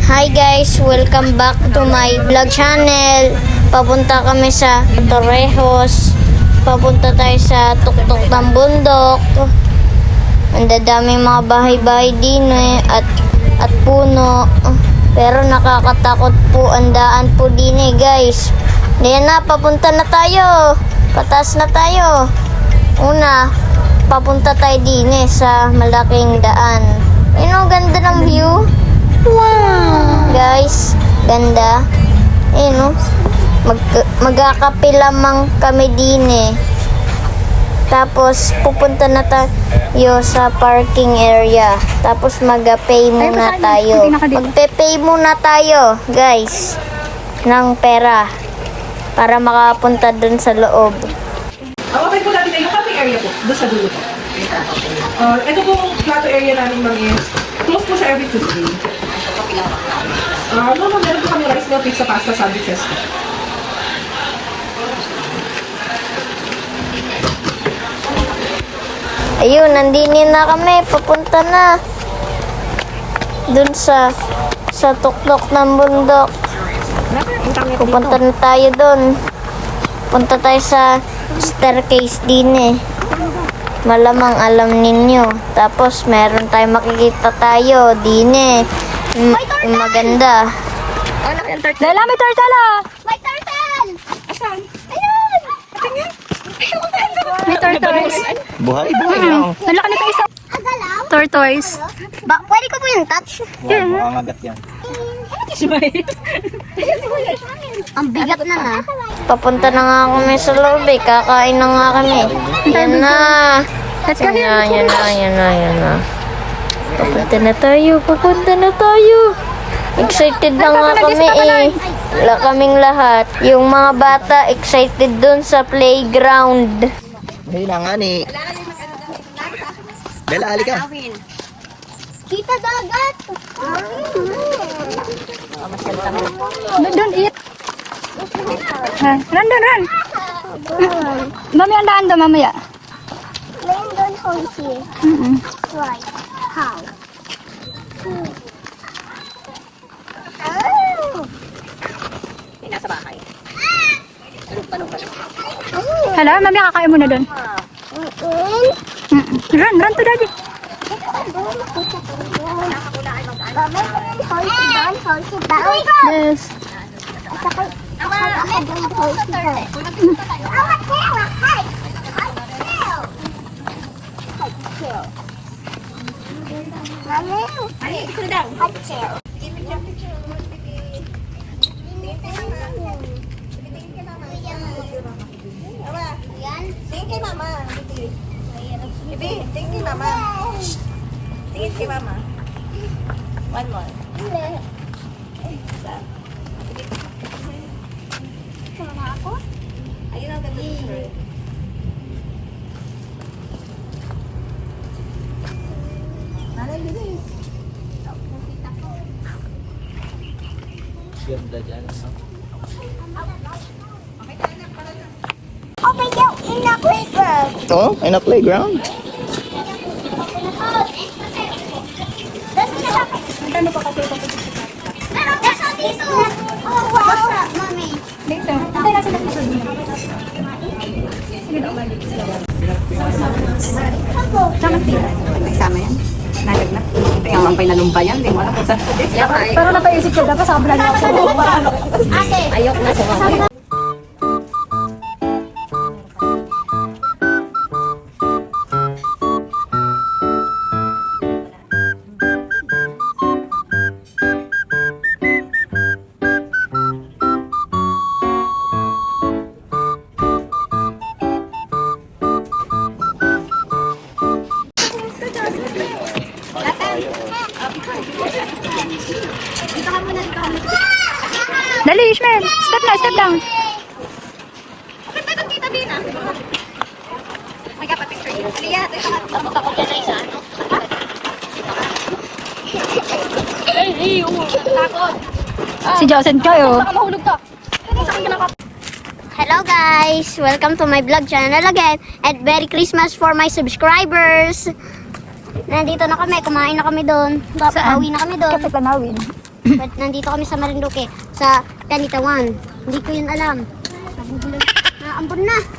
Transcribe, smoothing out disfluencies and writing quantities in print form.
Hi guys, welcome back to my vlog channel. Papunta kami sa Torrejos. Papunta tayo sa tuktok ng bundok. Ang dadaming mga bahay-bahay din at puno. Pero nakakatakot po ang daan po din guys. Diyan na, papunta na tayo. Pataas na tayo. Una, papunta tayo din sa malaking daan. Ganda ng view. Wow! Guys, ganda. Magkakape lamang kami din Tapos, pupunta na tayo sa parking area. Tapos, mag-pay muna tayo. Magpe-pay muna tayo, guys, ng pera para makapunta dun sa loob. Okay po natin yung cafe area po, doon sa dulo po. Ito pong plato area namin is close po siya every Tuesday. Meron po kami rice meal, pizza, pasta, sandwiches po. Ayun, nandinin na kami. Papunta na dun sa tuktok ng bundok. Pupunta na tayo dun. Punta tayo sa staircase din Malamang alam ninyo. Tapos meron tayo makikita tayo din maganda. Lela, may turtle May turtle! Asan? Ayun! Tingin? May tortoise. Buhay lang. Nalaki na isa. Tortoise. Pwede ko po yung touch? Makangagat yan. Ang bigat na. Papunta na nga kami sa loob Kakain na nga kami. Yan na. Let's go here. Yan na. Papunta na tayo. Excited na nga kami Wala kaming lahat. Yung mga bata excited dun sa playground. Kailangan Bella, halika. Kita dagat. Don't eat. Run. Mamaya andaan daw mamaya. Landon Horsey. Right. How? Nasa bahay. Hala, mamaya kakain mo na doon. Run to daddy. Yes. Tingin kay mama. Bibi, tingin kay mama. Tingin kay mama. One more. Ayun ang ganda ng shirt. Nanay, bilis. Ganda dyan. Okay, go in the playground. Oh, in a playground. Oh, wow, mommy. Dito. Isama yan. Nalagnat. Kaya ang pinalumpay yan. Hindi mo alam kung saan. Pero napaisip ko, dapat sa vlog ako. Ate. Ayok na sa Dali, Ishmael. Step down. Si Joseph kayo. Hello guys! Welcome to my vlog channel again and Merry Christmas for my subscribers! Nandito na kami, kumain na kami doon. Saan? Pauwi na kami doon. Kapit Lanawin. But nandito kami sa Marinduque, sa Canitawan. Hindi ko yun alam. Naampun na.